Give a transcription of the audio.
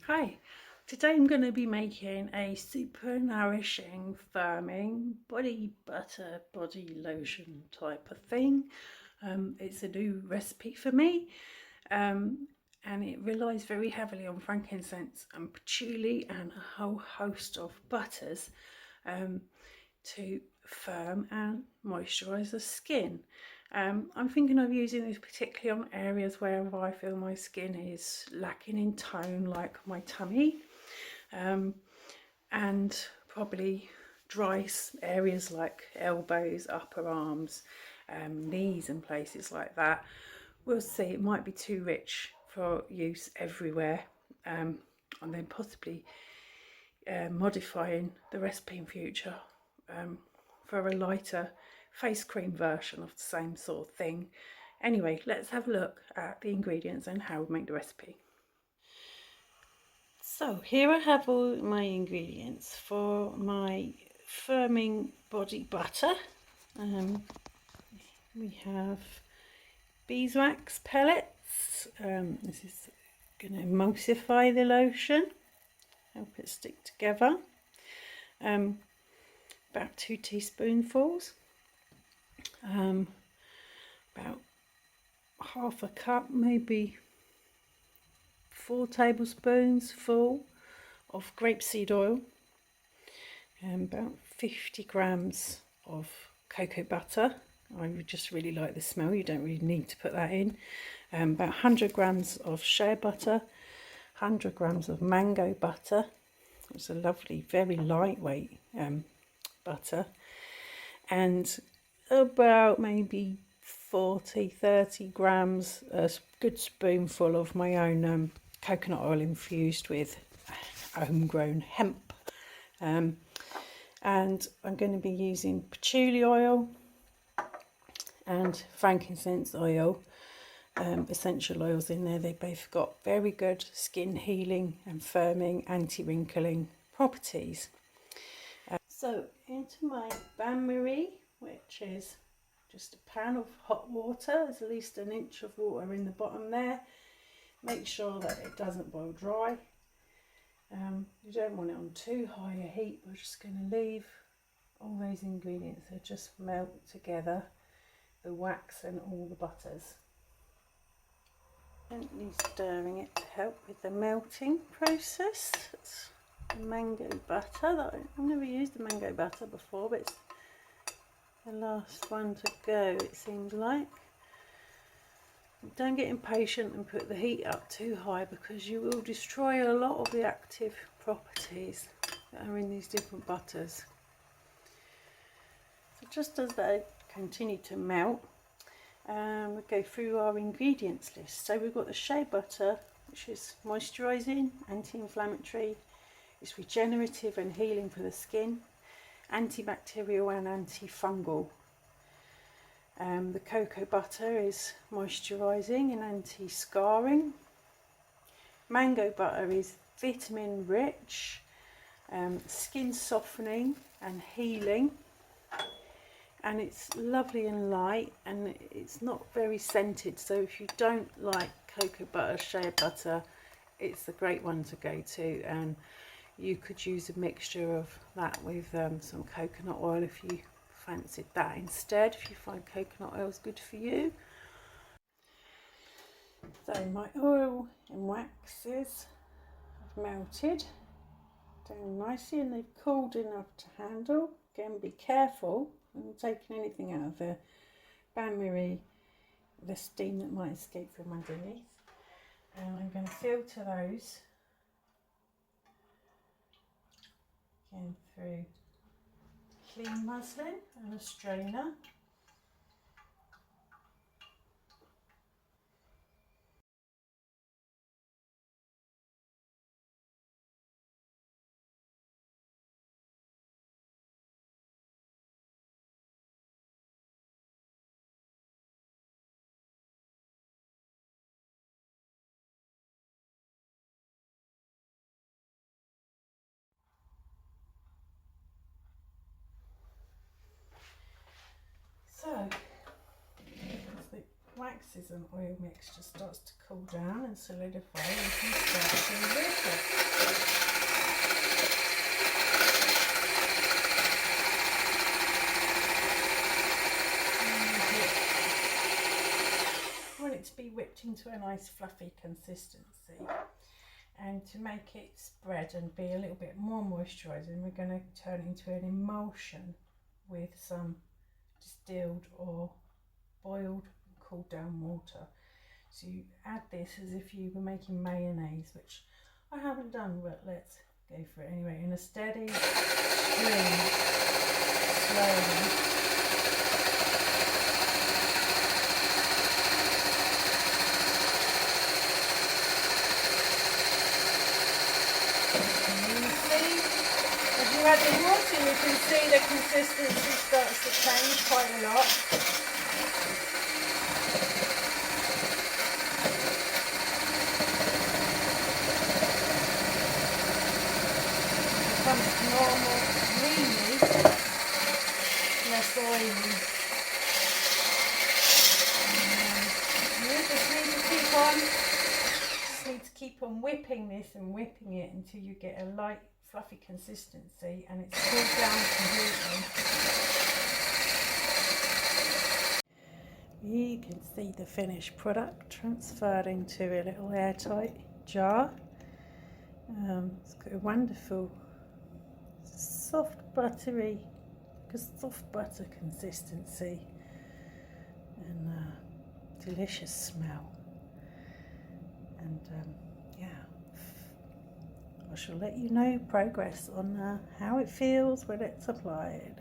Hi, today I'm going to be making a super nourishing, firming body butter, body lotion type of thing. It's a new recipe for me, and it relies very heavily on frankincense and patchouli and a whole host of butters to firm and moisturise the skin. I'm thinking of using this particularly on areas where I feel my skin is lacking in tone, like my tummy, and probably dry areas like elbows, upper arms, knees and places like that. We'll see, it might be too rich for use everywhere, and then possibly modifying the recipe in future for a lighter face cream version of the same sort of thing. Anyway, let's have a look at the ingredients and how we make the recipe. So here I have all my ingredients for my firming body butter. We have beeswax pellets. This is going to emulsify the lotion, help it stick together. About 2 teaspoonfuls. About half a cup, maybe 4 tablespoons full of grapeseed oil, and about 50 grams of cocoa butter. I would just really like the smell, you don't really need to put that in. About 100 grams of shea butter, 100 grams of mango butter. It's a lovely, very lightweight butter, and about maybe 30 grams, a good spoonful of my own coconut oil infused with homegrown hemp. And I'm going to be using patchouli oil and frankincense oil, essential oils in there. They both got very good skin healing and firming, anti-wrinkling properties. So into my bain-marie, which is just a pan of hot water. There's at least an inch of water in the bottom there. Make sure that it doesn't boil dry. You don't want it on too high a heat. We're just going to leave all those ingredients to just melt together, the wax and all the butters. Gently stirring it to help with the melting process. It's the mango butter. I've never used the mango butter before, but it's the last one to go, it seems like. Don't get impatient and put the heat up too high, because you will destroy a lot of the active properties that are in these different butters. So just as they continue to melt, we'll go through our ingredients list. So we've got the shea butter, which is moisturising, anti-inflammatory, it's regenerative and healing for the skin, antibacterial and antifungal. The cocoa butter is moisturising and anti-scarring. Mango butter is vitamin rich, skin softening and healing, and it's lovely and light, and it's not very scented, so if you don't like cocoa butter, shea butter, it's a great one to go to. And you could use a mixture of that with some coconut oil if you fancied that instead, if you find coconut oil is good for you. So my oil and waxes have melted down nicely and they've cooled enough to handle. Again, be careful when taking anything out of the bain-marie, the steam that might escape from underneath. And I'm going to filter those again through clean muslin and a strainer. So, as the waxes and oil mixture starts to cool down and solidify, you can start to whip it. into a nice fluffy consistency. And to make it spread and be a little bit more moisturising, we're going to turn it into an emulsion with some distilled or boiled cooled down water. So you add this as if you were making mayonnaise, which I haven't done, but let's go for it anyway. In a steady stream, slowly. Adding water, you can see the consistency starts to change quite a lot. It becomes normal, creamy, less oily. You just need to keep on whipping this and whipping it until you get a light fluffy consistency and it's cooled down completely. You can see the finished product transferred into a little airtight jar. It's got a wonderful soft buttery, soft butter consistency and delicious smell. And yeah, I shall let you know progress on how it feels when it's applied.